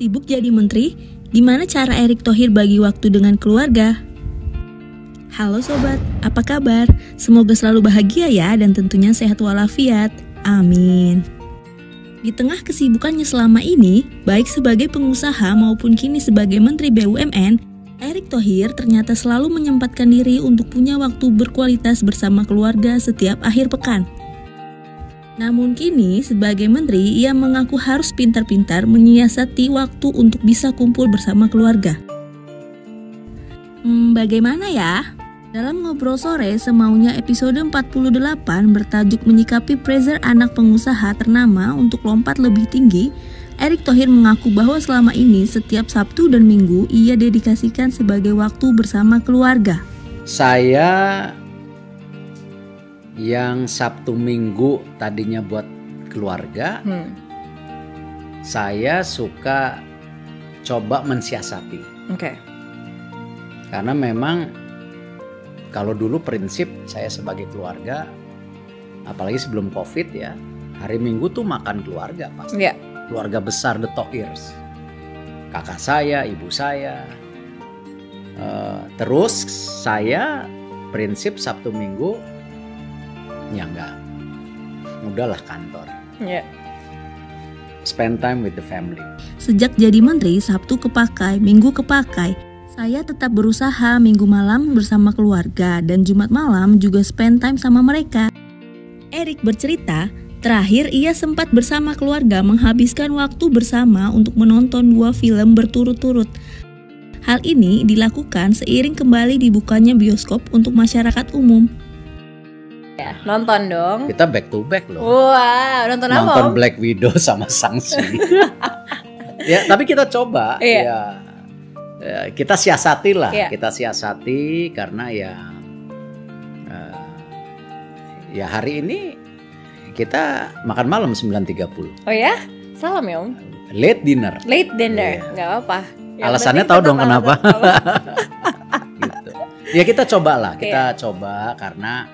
Sibuk jadi menteri? Gimana cara Erick Thohir bagi waktu dengan keluarga? Halo sobat, apa kabar? Semoga selalu bahagia ya dan tentunya sehat walafiat. Amin. Di tengah kesibukannya selama ini, baik sebagai pengusaha maupun kini sebagai Menteri BUMN, Erick Thohir ternyata selalu menyempatkan diri untuk punya waktu berkualitas bersama keluarga setiap akhir pekan. Namun kini sebagai menteri, ia mengaku harus pintar-pintar menyiasati waktu untuk bisa kumpul bersama keluarga. Bagaimana ya? Dalam Ngobrol Sore semaunya episode 48 bertajuk menyikapi pressure anak pengusaha ternama untuk lompat lebih tinggi, Erick Thohir mengaku bahwa selama ini setiap Sabtu dan Minggu ia dedikasikan sebagai waktu bersama keluarga. Saya yang Sabtu Minggu tadinya buat keluarga, saya suka coba mensiasati. Oke. Karena memang kalau dulu prinsip saya sebagai keluarga, apalagi sebelum COVID ya, hari Minggu tuh makan keluarga pasti. Yeah. Keluarga besar The Thohirs, kakak saya, ibu saya. Terus saya prinsip Sabtu Minggu ya enggak, udahlah kantor. Yeah. Spend time with the family. Sejak jadi menteri, Sabtu kepakai, Minggu kepakai. Saya tetap berusaha Minggu malam bersama keluarga dan Jumat malam juga spend time sama mereka. Erick bercerita, terakhir ia sempat bersama keluarga menghabiskan waktu bersama untuk menonton 2 film berturut-turut. Hal ini dilakukan seiring kembali dibukanya bioskop untuk masyarakat umum. Ya, nonton dong. Kita back to back loh. Wow, nonton apa? Nonton Black Widow sama Shang-Chi. Ya, tapi kita coba. Iya. Ya, kita siasati lah. Iya. Kita siasati karena ya hari ini kita makan malam 9.30. Oh ya? Salam ya Om. Late dinner. Late dinner, Iya. nggak apa-apa. Alasannya tahu dong kenapa? Gitu. Ya kita coba lah. Kita coba karena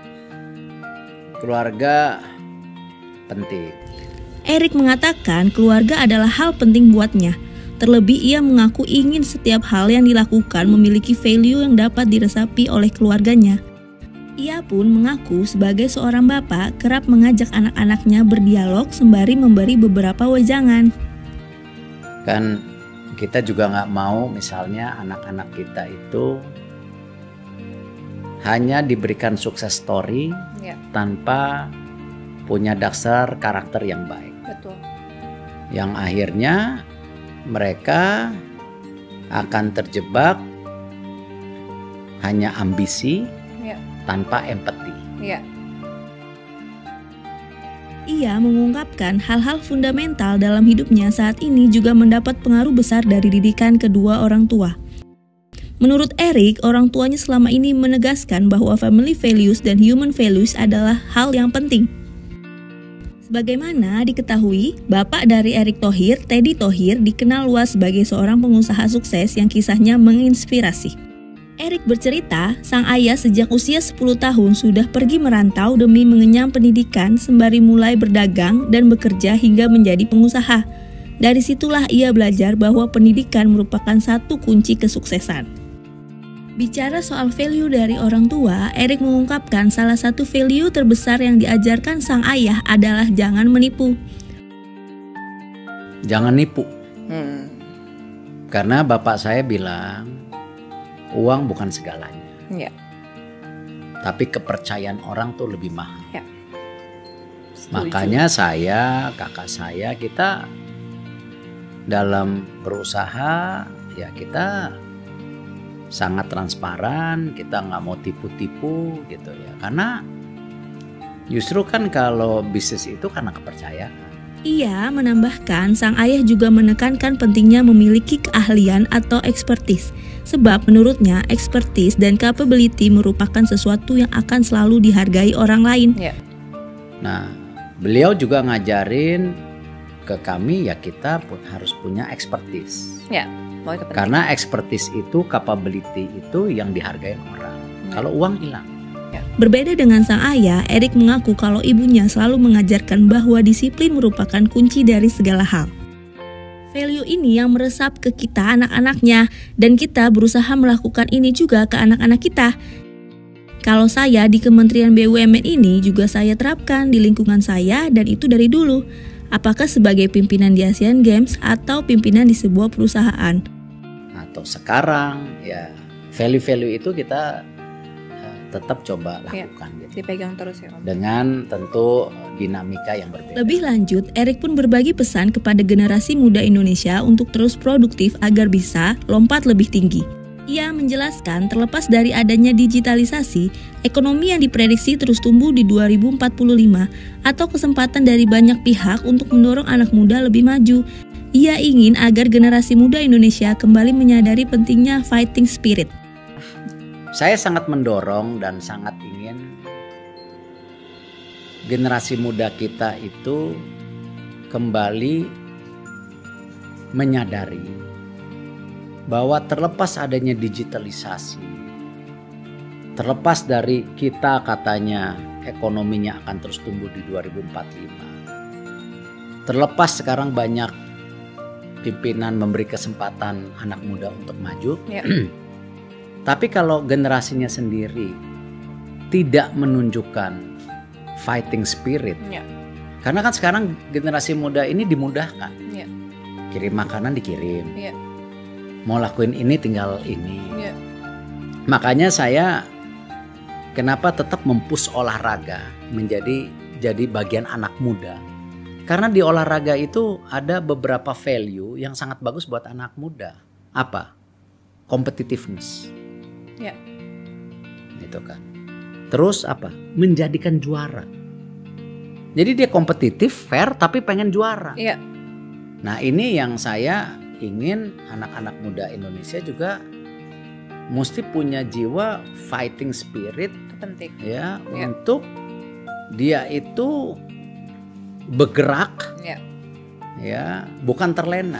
keluarga penting. Erick mengatakan keluarga adalah hal penting buatnya. Terlebih ia mengaku ingin setiap hal yang dilakukan memiliki value yang dapat diresapi oleh keluarganya. Ia pun mengaku sebagai seorang bapak kerap mengajak anak-anaknya berdialog sembari memberi beberapa wejangan. Kan kita juga nggak mau misalnya anak-anak kita itu hanya diberikan sukses story tanpa punya dasar karakter yang baik. Betul. Yang akhirnya mereka akan terjebak hanya ambisi tanpa empati. Ia mengungkapkan hal-hal fundamental dalam hidupnya saat ini juga mendapat pengaruh besar dari didikan kedua orang tua. Menurut Erick, orang tuanya selama ini menegaskan bahwa family values dan human values adalah hal yang penting. Sebagaimana diketahui, bapak dari Erick Thohir, Teddy Thohir, dikenal luas sebagai seorang pengusaha sukses yang kisahnya menginspirasi. Erick bercerita, sang ayah sejak usia 10 tahun sudah pergi merantau demi mengenyam pendidikan sembari mulai berdagang dan bekerja hingga menjadi pengusaha. Dari situlah ia belajar bahwa pendidikan merupakan satu kunci kesuksesan. Bicara soal value dari orang tua, Erick mengungkapkan salah satu value terbesar yang diajarkan sang ayah adalah jangan menipu. Jangan nipu. Karena bapak saya bilang, uang bukan segalanya. Ya. Tapi kepercayaan orang tuh lebih mahal. Ya. Makanya saya, kakak saya, kita dalam berusaha ya kita sangat transparan, kita nggak mau tipu-tipu gitu ya. Karena justru kan kalau bisnis itu karena kepercayaan. Ia menambahkan sang ayah juga menekankan pentingnya memiliki keahlian atau expertise. Sebab menurutnya expertise dan capability merupakan sesuatu yang akan selalu dihargai orang lain. Ya. Nah, beliau juga ngajarin ke kami ya kita harus punya expertise. Ya. Karena expertise itu, capability itu yang dihargai orang. Kalau uang hilang. Berbeda dengan sang ayah, Erick mengaku kalau ibunya selalu mengajarkan bahwa disiplin merupakan kunci dari segala hal. Value ini yang meresap ke kita anak-anaknya, dan kita berusaha melakukan ini juga ke anak-anak kita. Kalau saya di Kementerian BUMN ini juga saya terapkan di lingkungan saya, dan itu dari dulu. Apakah sebagai pimpinan di Asian Games atau pimpinan di sebuah perusahaan. Atau sekarang ya value-value itu kita tetap coba lakukan gitu. Dipegang terus ya Om. Dengan tentu dinamika yang berbeda. Lebih lanjut, Erik pun berbagi pesan kepada generasi muda Indonesia untuk terus produktif agar bisa lompat lebih tinggi. Ia menjelaskan terlepas dari adanya digitalisasi, ekonomi yang diprediksi terus tumbuh di 2045 atau kesempatan dari banyak pihak untuk mendorong anak muda lebih maju. Ia ingin agar generasi muda Indonesia kembali menyadari pentingnya fighting spirit. Saya sangat mendorong dan sangat ingin generasi muda kita itu kembali menyadari bahwa terlepas adanya digitalisasi, terlepas dari kita katanya ekonominya akan terus tumbuh di 2045, terlepas sekarang banyak pimpinan memberi kesempatan anak muda untuk maju, tapi kalau generasinya sendiri tidak menunjukkan fighting spirit, karena kan sekarang generasi muda ini dimudahkan, kirim makanan dikirim, mau lakuin ini tinggal ini. Makanya saya kenapa tetap mempush olahraga jadi bagian anak muda, karena di olahraga itu ada beberapa value yang sangat bagus buat anak muda. Apa? Competitiveness. Itu kan. Terus apa? Menjadikan juara. Jadi dia kompetitif, fair, tapi pengen juara. Nah ini yang saya ingin anak-anak muda Indonesia juga mesti punya jiwa fighting spirit. Penting. Untuk dia itu bergerak, bukan terlena.